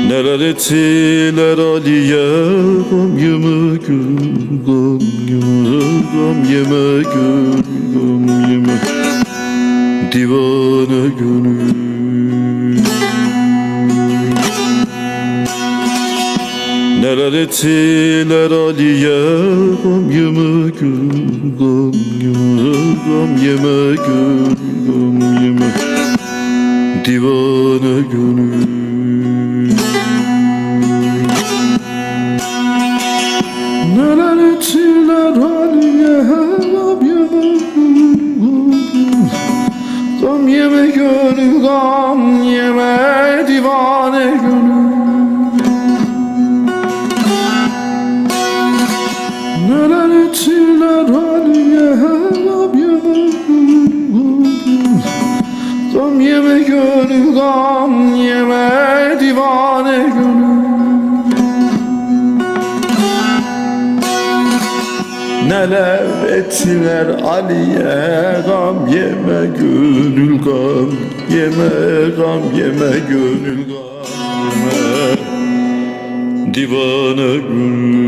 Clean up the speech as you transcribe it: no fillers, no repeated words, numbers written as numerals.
Neler ettiler Ali'ye, gam yeme gül, gam yeme, gam yeme gül, gam yeme, divane gönül. Neler ettiler Ali'ye, gam yeme gül, gam yeme, gam yeme gül, gam yeme, divane gönül. Neler ettiler Ali'ye, gam yeme gül, gam yeme gönül, gam yeme, divane gönül. Neler ettiler Ali'ye, gam yeme gönül, gam yeme gönül, gam yeme, divane gönül. Neler ettiler Ali'ye, gam yeme gönül, gam yeme, gam yeme gönül, gam yeme, divane gönül.